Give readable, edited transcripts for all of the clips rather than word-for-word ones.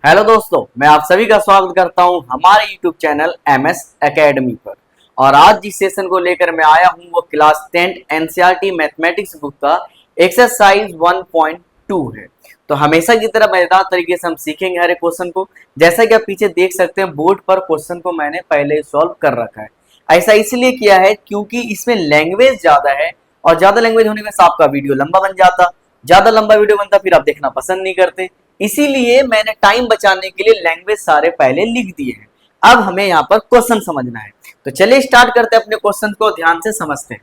Hello दोस्तों, मैं आप सभी का स्वागत करता हूं हमारे YouTube चैनल MS एकेडमी पर। और आज जिस सेशन को लेकर मैं आया हूं वो क्लास 10 NCERT मैथमेटिक्स बुक का एक्सरसाइज 1.2 है। तो हमेशा की तरह मजेदार तरीके से हम सीखेंगे हर एक क्वेश्चन को। जैसा कि आप पीछे देख सकते हैं बोर्ड पर क्वेश्चन को मैंने पहले सॉल्व कर रखा है। ऐसा इसलिए किया है क्योंकि इसमें लैंग्वेज ज्यादा है और ज्यादा लैंग्वेज होने में आपका वीडियो लंबा बन जाता, ज्यादा लंबा वीडियो बनता फिर आप देखना पसंद नहीं करते। इसीलिए मैंने टाइम बचाने के लिए लैंग्वेज सारे पहले लिख दिए हैं। अब हमें यहाँ पर क्वेश्चन समझना है। तो चलिए स्टार्ट करते हैं, अपने क्वेश्चन को ध्यान से समझते हैं।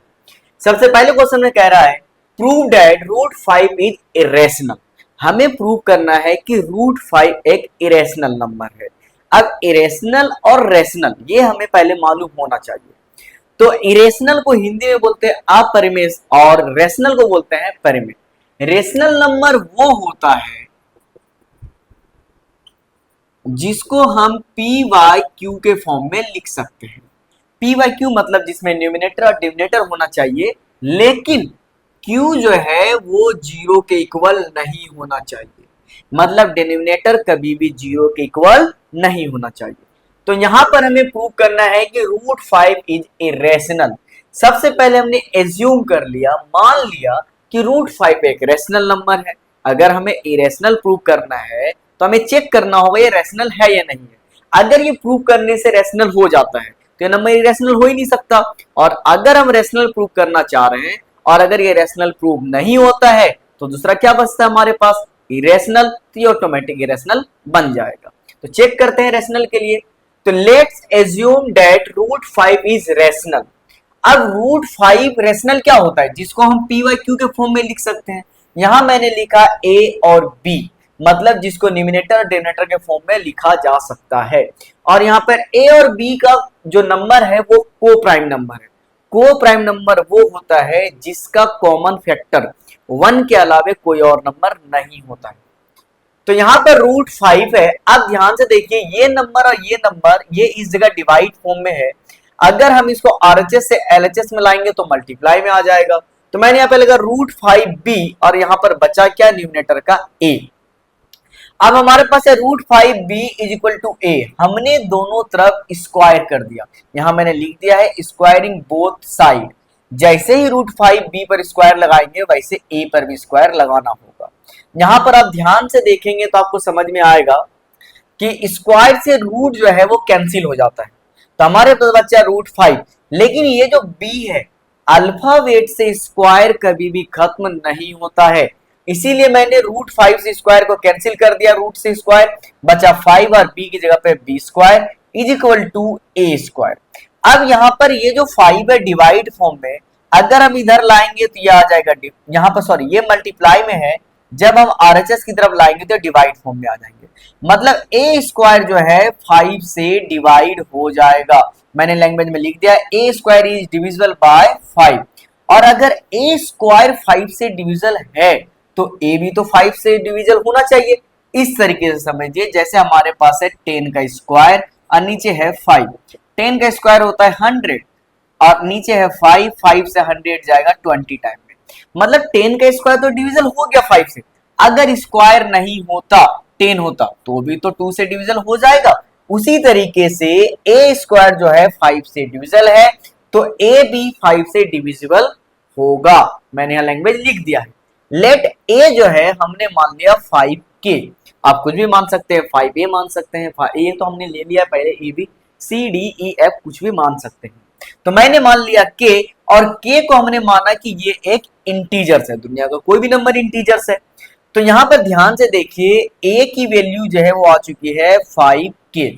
सबसे पहले क्वेश्चन में कह रहा है prove that root 5 is irrational. हमें प्रूव करना है कि रूट 5 एक इरेशनल नंबर है। अब इरेशनल और रेशनल ये हमें पहले मालूम होना चाहिए। तो इरेशनल को हिंदी में बोलते हैं अपरिमेय और रेशनल को बोलते हैं परिमेय। रेशनल नंबर वो होता है जिसको हम पी वाई क्यू के फॉर्म में लिख सकते हैं। पी वाई क्यू मतलब जिसमें न्यूमिनेटर और डिनोमिनेटर होना चाहिए, लेकिन क्यू जो है वो जीरो के इक्वल नहीं होना चाहिए। मतलब डिनोमिनेटर कभी भी जीरो के इक्वल नहीं होना चाहिए। तो यहां पर हमें प्रूव करना है कि रूट 5 इज इरेशनल। सबसे पहले हमने एज्यूम कर लिया, मान लिया कि रूट 5 एक रेशनल नंबर है। अगर हमें इरेशनल प्रूव करना है तो हमें चेक करना होगा ये रैशनल है या नहीं है। अगर ये प्रूव करने से रैशनल हो जाता है तो ये नंबर इरेशनल हो ही नहीं सकता। और अगर हम रैशनल प्रूव करना चाह रहे हैं और अगर ये रैशनल प्रूव नहीं होता है तो दूसरा क्या बचता है हमारे पास, इरेशनल। तो ये ऑटोमेटिक इरेशनल बन जाएगा। तो चेक करते हैं रैशनल के लिए। तो let's assume that root 5 is rational. अब रूट 5 रैशनल क्या होता है जिसको हम पी वाई क्यू के फॉर्म में लिख सकते हैं। यहां मैंने लिखा ए और बी, मतलब जिसको न्यूमिनेटर और डिनोमिनेटर के फॉर्म में लिखा जा सकता है। और यहाँ पर ए और बी का जो नंबर है वो को प्राइम नंबर है। को प्राइम नंबर वो होता है जिसका कॉमन फैक्टर 1 के अलावे कोई और नंबर नहीं होता है। तो यहाँ पर रूट 5 है। अब ध्यान से देखिए ये नंबर और ये नंबर ये इस जगह डिवाइड फॉर्म में है। अगर हम इसको आरएचएस से एलएचएस में लाएंगे तो मल्टीप्लाई में आ जाएगा। तो मैंने यहाँ पे लगा रूट 5b और यहाँ पर बचा क्या, न्यूमिनेटर का a। अब हमारे पास है root 5b is equal to A. हमने दोनों तरफ स्क्वायर कर दिया। यहां मैंने लिख दिया है स्क्वायरिंग बोथ साइड। जैसे ही रूट 5b पर स्क्वायर लगाएंगे वैसे a पर भी स्क्वायर लगाना होगा। यहां पर आप ध्यान से देखेंगे तो आपको समझ में आएगा कि स्क्वायर से रूट जो है वो कैंसिल हो जाता है। तो हमारे पास बच्चा रूट 5, लेकिन ये जो b है अल्फाबेट से स्क्वायर कभी भी खत्म नहीं होता है। इसीलिए मैंने रूट 5 से स्क्वायर को कैंसिल कर दिया, रूट से स्क्वायर बचा 5 और b की जगह पे b square is equal to a square. अब यहाँ पर ये जो 5 है डिवाइड फॉर्म में, अगर हम इधर लाएंगे तो ये आ जाएगा यहाँ पर, सॉरी ये मल्टीप्लाई में है, जब हम आरएचएस की तरफ लाएंगे तो डिवाइड फॉर्म में आ जाएंगे। मतलब a स्क्वायर जो है 5 से डिवाइड हो जाएगा। मैंने लैंग्वेज में लिख दिया a square is divisible by 5। और अगर a स्क्वायर 5 से डिविजिबल है तो a भी तो 5 से डिविजल होना चाहिए। इस तरीके से समझिए जैसे हमारे पास है 10 का स्क्वायर और नीचे है 5। 10 का स्क्वायर होता है 100 और नीचे है 5, 5 से 100 जाएगा 20 टाइम में। मतलब 10 का स्क्वायर तो डिविजल हो गया 5 से। अगर स्क्वायर नहीं होता 10 होता तो भी तो 2 से डिविजल हो जाएगा। उसी तरीके से a स्क्वायर जो है 5 से डिविजल है तो a भी 5 से डिविजिबल होगा। मैंने यहां लैंग्वेज लिख दिया है। लेट a जो है हमने मान लिया 5k। आप कुछ भी मान सकते हैं, 5a मान सकते हैं, a तो हमने ले लिया पहले, a b c d e f कुछ भी मान सकते हैं। तो मैंने मान लिया k और k को हमने माना कि ये एक इंटीजर्स है, दुनिया का कोई भी नंबर इंटीजर्स है। तो यहां पर ध्यान से देखिए a की वैल्यू जो है वो आ चुकी है 5k।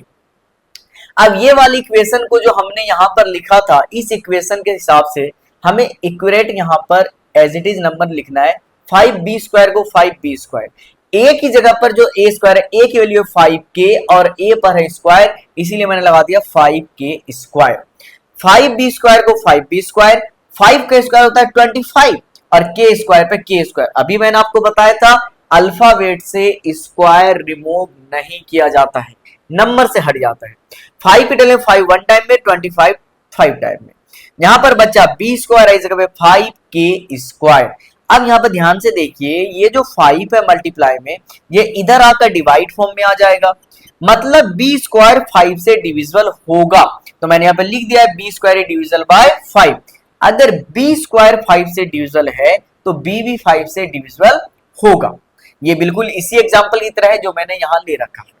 अब ये वाली इक्वेशन को जो हमने यहां पर लिखा था, इस इक्वेशन के हिसाब से हमें इक्वेट यहां पर एज इट इज नंबर लिखना है। 5b स्क्वायर को 5b स्क्वायर, a की जगह पर जो a स्क्वायर है a की वैल्यू है 5k और a पर है स्क्वायर, इसीलिए मैंने लगा दिया 5k स्क्वायर। 5b स्क्वायर को 5b स्क्वायर, 5 का स्क्वायर होता है 25 और k स्क्वायर पे k स्क्वायर। अभी मैंने आपको बताया था अल्फाबेट से स्क्वायर रिमूव नहीं किया जाता है, नंबर से हट जाता है। 5 की जगह 5 1 टाइम में, 25 5 टाइम में। यहां पर बच्चा b स्क्वायर है इस जगह पे 5k स्क्वायर। अब यहाँ पर ध्यान से देखिए, ये जो 5 है मल्टीप्लाई में, ये इधर आकर डिवाइड फॉर्म में आ जाएगा, मतलब बी स्क्वायर 5 से डिविजिबल होगा। तो मैंने यहाँ पे लिख दिया है बी स्क्वायर डिविजिबल बाय 5। अगर बी स्क्वायर 5 से डिविजिबल है तो बी भी 5 से डिविजिबल होगा। ये बिल्कुल इसी एग्जांपल की तरह है जो मैंने यहाँ ले रखा है।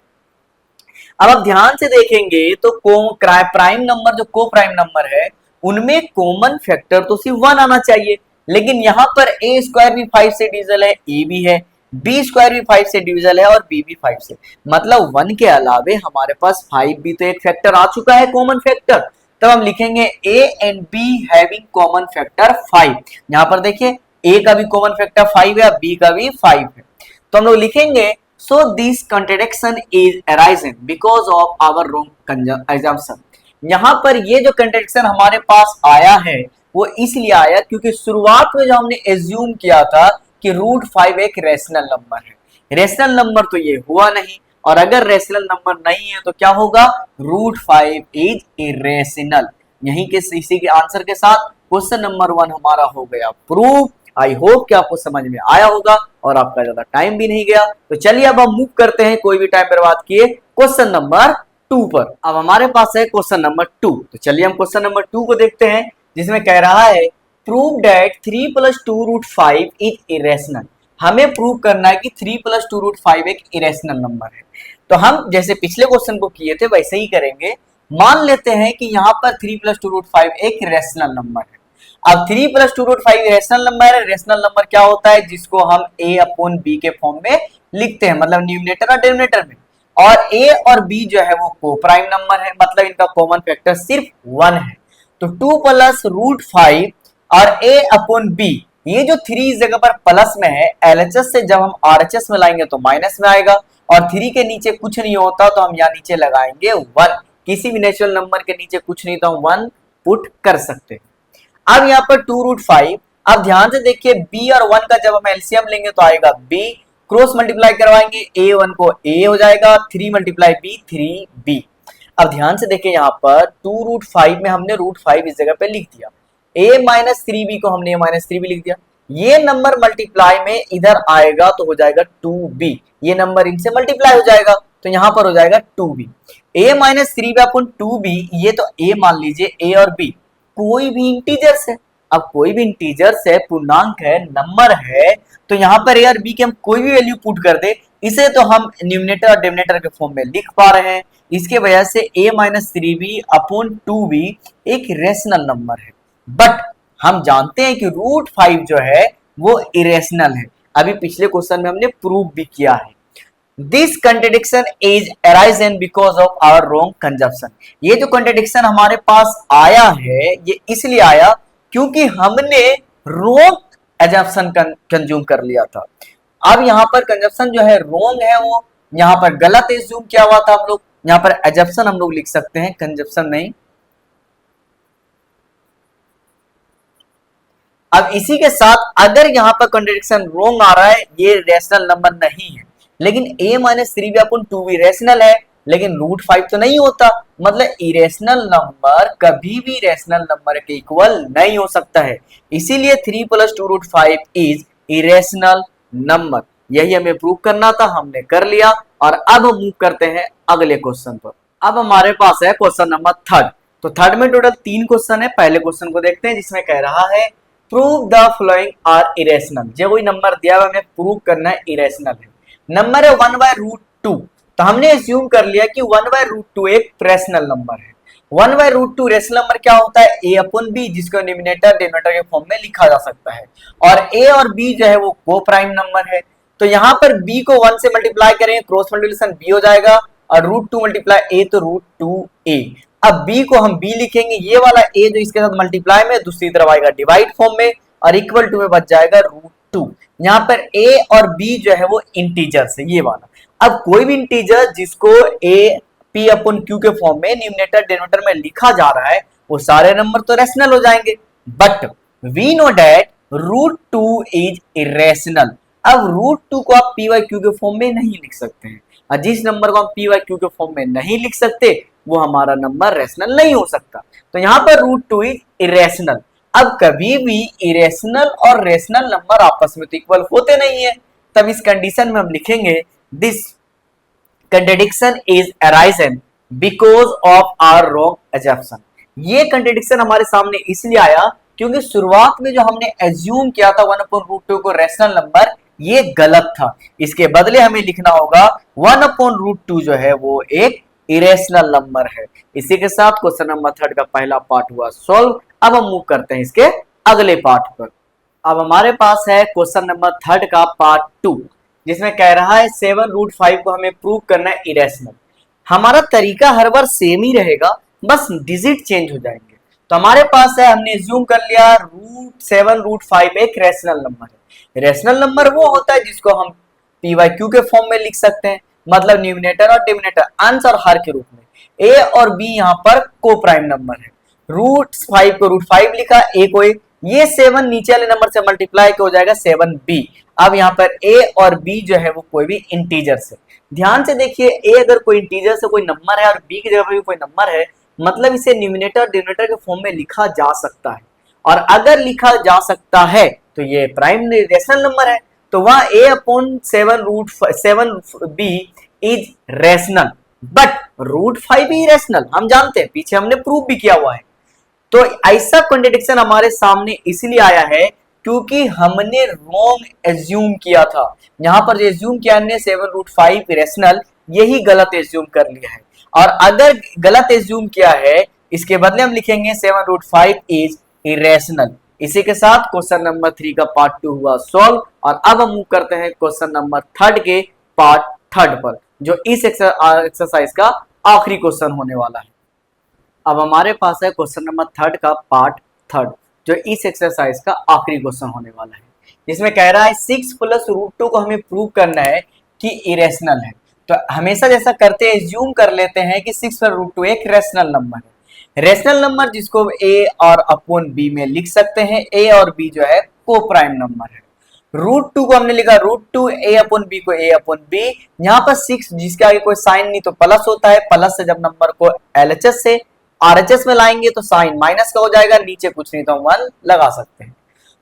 अब आप ध्यान से देखेंगे तो प्राइम नंबर, जो को प्राइम नंबर है, उनमें कॉमन फैक्टर तो सिर्फ 1 आना चाहिए, लेकिन यहाँ पर ए स्क्वायर भी 5 से डिविजिबल है, ए भी है, बी स्क्वायर भी 5 से डिविजिबल है और बी भी 5 से, मतलब 1 के अलावे हमारे पास 5 भी तो एक फैक्टर आ चुका है, कॉमन फैक्टर। तब हम लिखेंगे A and be having common factor 5। यहाँ पर देखिए ए का भी कॉमन फैक्टर 5 है, बी का भी 5 है, तो हम लोग लिखेंगे so this contradiction is arisen because of our wrong assumption। यहाँ पर ये जो कंट्रडिक्शन हमारे पास आया है वो इसलिए आया क्योंकि शुरुआत में जो हमने एज्यूम किया था कि √5 एक रेशनल नंबर है। रेशनल नंबर तो ये हुआ नहीं, और अगर रेशनल नंबर नहीं है तो क्या होगा, √5 इज इरेशनल। यहीं के इसी के आंसर के साथ क्वेश्चन नंबर 1 हमारा हो गया प्रूफ। आई होप कि आपको समझ में आया होगा और आपका ज्यादा टाइम भी नहीं गया। तो चलिए अब हम मूव करते हैं कोई भी टाइम बर्बाद किए क्वेश्चन नंबर 2 पर। अब हमारे पास है क्वेश्चन नंबर 2, तो चलिए हम क्वेश्चन नंबर 2 को देखते हैं, जिसमें कह रहा है प्रूव दैट 3 + 2√5 इज इरेशनल। हमें प्रूव करना है कि 3 + 2√5 एक इरेशनल नंबर है। तो हम जैसे पिछले क्वेश्चन को किए थे वैसे ही करेंगे। मान लेते हैं कि यहाँ पर 3 + 2√5 एक रेशनल नंबर है। अब 3 + 2√5 रेशनल नंबर है। रेशनल नंबर क्या होता है, जिसको हम a/b के फॉर्म में लिखते हैं, मतलब न्यूमरेटर और डिनोमिनेटर में। और a और b जो है वो को प्राइम नंबर है, मतलब इनका कॉमन फैक्टर सिर्फ 1 है। तो 2 + √5 और a/b, ये जो 3 इस जगह पर प्लस में है, LHS से जब हम RHS में लाएंगे तो माइनस में आएगा, और 3 के नीचे कुछ नहीं होता तो हम यहाँ नीचे लगाएंगे 1। किसी भी नेचुरल नंबर के नीचे कुछ नहीं तो हम 1 पुट कर सकते हैं। अब यहाँ पर 2√5, अब ध्यान से देखिए b और 1 का जब हम एलसीएम लेंगे तो आएगा b, क्रॉस मल्टीप्लाई करवाएंगे a1 को a हो जाएगा, 3 × b 3b। अब ध्यान से देखिए यहाँ पर 2√5 में हमने √5 इस जगह पे लिख दिया, a - 3b को हमने a - 3b लिख दिया। ये नंबर मल्टीप्लाई में इधर आएगा तो हो जाएगा 2b, ये नंबर इनसे मल्टीप्लाई हो जाएगा तो यहाँ पर हो जाएगा 2b। a - 3b upon 2b, ये तो a मान लीजिए, a और b कोई भी इंटीजर्स है। अब कोई भी इंटीजर्स है, पूर्णांक है, नंबर है, तो यहाँ पर ए और बी की हम कोई भी वैल्यू पुट कर दे, इसे तो हम न्यूमरेटर और डिनोमिनेटर के फॉर्म में लिख पा रहे हैं। इसके वजह से a - 3b/2b एक रेशनल नंबर है। बट हम जानते हैं कि √5 जो है वो इरेशनल है। अभी पिछले क्वेश्चन में हमने प्रूव भी किया है। This contradiction is arisen because of our wrong assumption. ये जो कंट्रडिक्शन हमारे पास आया है ये इसलिए आया क्योंकि हमने रॉन्ग एजम्पशन कंज्यूम कर लिया था। अब यहाँ पर कंजप्शन जो है रॉन्ग है, वो यहाँ पर गलत एज्यूम किया हुआ था हम लोग। यहाँ पर एजम्पशन हम लोग लिख सकते हैं, कंजप्शन नहीं। अब इसी के साथ अगर यहाँ पर कंट्रडिक्शन रॉन्ग आ रहा है, ये रेशनल नंबर नहीं है, लेकिन a - 3b/2b रेशनल है, लेकिन √5 तो नहीं होता, मतलब इरेशनल नंबर कभी भी रेशनल नंबर के इक्वल नहीं हो सकता है। इसीलिए 3 + 2√5 इज इरेशनल नंबर। यही हमें प्रूव करना था, हमने कर लिया। और अब हम मूव करते हैं अगले क्वेश्चन पर। अब हमारे पास है क्वेश्चन नंबर 3। तो थर्ड में टोटल 3 क्वेश्चन है। पहले क्वेश्चन को देखते हैं, जिसमें कह रहा है prove the following are irrational. जो कोई नंबर दिया हुआ हमें प्रूव करना है इरेशनल है। नंबर है 1/√2, तो हमने एज्यूम कर लिया कि 1/√2 एक रेशनल नंबर है। 1/√2 रेशनल नंबर क्या होता है, a/b, जिसको डिनोमिनेटर डिनोमिनेटर के फॉर्म में लिखा जा सकता है। और a और b जो है वो को प्राइम नंबर है, तो यहाँ पर b को 1 से मल्टीप्लाई करेंगे, क्रॉस मल्टीप्लिकेशन b हो जाएगा, और √2 × a तो √2a। अब b को हम b लिखेंगे, ये वाला a जो इसके साथ मल्टीप्लाई में दूसरी तरफ आएगा डिवाइड फॉर्म में, और इक्वल टू में बच जाएगा √2। यहाँ पर a और b जो है वो इंटीजर्स है, ये वाला। अब कोई भी इंटीजर जिसको a p/q के फॉर्म में न्यूमरेटर डिनोमिनेटर में लिखा जा रहा है, वो सारे नंबर तो रेशनल हो जाएंगे। But we know that √2 is irrational. अब √2 को आप p/q के फॉर्म में नहीं लिख सकते हैं, और जिस नंबर को हम p/q के फॉर्म में नहीं लिख सकते वो हमारा नंबर रेशनल नहीं हो सकता। तो यहाँ पर √2 इज इरेशनल। अब कभी भी इरेशनल और रेशनल नंबर आपस में तो इक्वल होते नहीं है, तब इस कंडीशन में हम लिखेंगे this contradiction is arisen because of our wrong assumption. ये कंट्रडिक्शन हमारे सामने इसलिए आया क्योंकि शुरुआत में जो हमने एज्यूम किया था 1/√2 को रेशनल नंबर, ये गलत था। इसके बदले हमें लिखना होगा 1/√2 जो है वो एक इरेशनल नंबर है। इसी के साथ क्वेश्चन नंबर 3 का पहला पार्ट हुआ सॉल्व। अब हम मूव करते हैं इसके अगले पार्ट पर। अब हमारे पास है क्वेश्चन नंबर 3 का पार्ट 2, जिसमें कह रहा है 7√5 को हमें प्रूव करना है इरेशनल। हमारा तरीका हर बार सेम ही रहेगा, बस डिजिट चेंज हो जाएंगे। तो हमारे पास है, हमने एज्यूम कर लिया √7√5 एक रेशनल नंबर है। रेशनल नंबर वो होता है जिसको हम PYQ के फॉर्म में लिख सकते हैं, मतलब न्यूमिनेटर और डिनोमिनेटर अंश और हर के रूप में। A और B यहाँ पर को प्राइम नंबर है। √5 को √5 लिखा, A को ये 7 नीचे वाले नंबर से मल्टीप्लाई हो जाएगा 7B। अब यहाँ पर A और B जो है वो कोई भी इंटीजर से, ध्यान से देखिए, A अगर कोई इंटीजर से कोई नंबर है और B की जगह पर भी कोई नंबर है, मतलब इसे न्यूमिनेटर और डिनोमिनेटर के फॉर्म में लिखा जा सकता है। और अगर लिखा जा सकता है तो ये प्राइम रेशनल नंबर है, तो वहां A/7√7B इज रेशनल, बट √5 भी रेशनल, हम जानते हैं, पीछे हमने प्रूव भी किया हुआ है। तो ऐसा कॉन्ट्रडिक्शन हमारे सामने इसलिए आया है क्योंकि हमने रॉन्ग एज्यूम किया था। यहां पर जो एज्यूम किया हमने 7√5 रेशनल, यही गलत एज्यूम कर लिया है। और अगर गलत एज्यूम किया है, इसके बदले हम लिखेंगे 7√5 इज इरेशनल। इसी के साथ क्वेश्चन नंबर 3 का पार्ट 2 हुआ सॉल्व। और अब हम मूव करते हैं क्वेश्चन नंबर 3 के पार्ट 3 पर, जो इस एक्सरसाइज का आखिरी क्वेश्चन होने वाला है। अब हमारे पास है क्वेश्चन नंबर 3 का पार्ट 3, जो इस एक्सरसाइज का आखिरी क्वेश्चन होने वाला है, जिसमें कह रहा है 6 + √2 को हमें प्रूव करना है कि इरेशनल है। तो हमेशा जैसा करते हैं, एज्यूम कर लेते हैं कि 6 + √2 एक रेशनल नंबर है। रेशनल नंबर जिसको A और अपॉन B में लिख सकते हैं। A और B जो है को प्राइम नंबर है। √2 को हमने लिखा √2, A/B को A/B। यहाँ पर 6 जिसके आगे कोई साइन नहीं तो प्लस होता है, प्लस से जब नंबर को LHS से RHS में लाएंगे तो साइन माइनस का हो जाएगा, नीचे कुछ नहीं तो हम 1 लगा सकते हैं।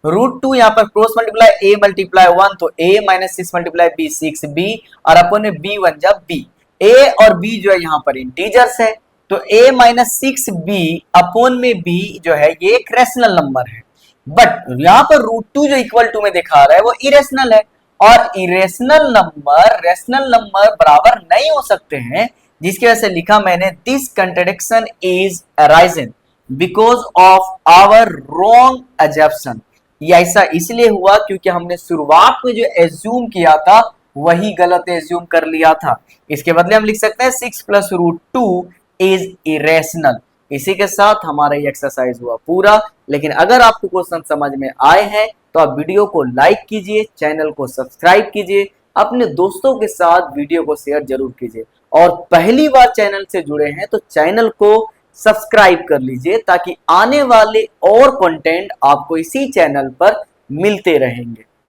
√2 यहाँ पर क्रॉस मल्टीप्लाई A मल्टीप्लाई 1 तो A - 6 मल्टीप्लाई B 6B, और अपन में B 1 जा B। A और B जो है यहाँ पर इंटीजर्स है, तो A - 6B अपॉन में B जो है ये एक रेशनल नंबर है। बट यहाँ पर √2 जो इक्वल टू में दिखा रहा है वो इरेशनल है, और इरेशनल नंबर रेशनल नंबर बराबर नहीं हो सकते हैं, जिसकी वजह से लिखा मैंने this contradiction is arisen because of our wrong assumption. ये ऐसा इसलिए हुआ क्योंकि हमने शुरुआत में जो एज्यूम किया था वही गलत एज्यूम कर लिया था। इसके बदले हम लिख सकते हैं 6 + √2 इज इरेशनल। इसी के साथ हमारा ये एक्सरसाइज हुआ पूरा। लेकिन अगर आपको क्वेश्चन समझ में आए हैं तो आप वीडियो को लाइक कीजिए, चैनल को सब्सक्राइब कीजिए, अपने दोस्तों के साथ वीडियो को शेयर जरूर कीजिए, और पहली बार चैनल से जुड़े हैं तो चैनल को सब्सक्राइब कर लीजिए ताकि आने वाले और कंटेंट आपको इसी चैनल पर मिलते रहेंगे।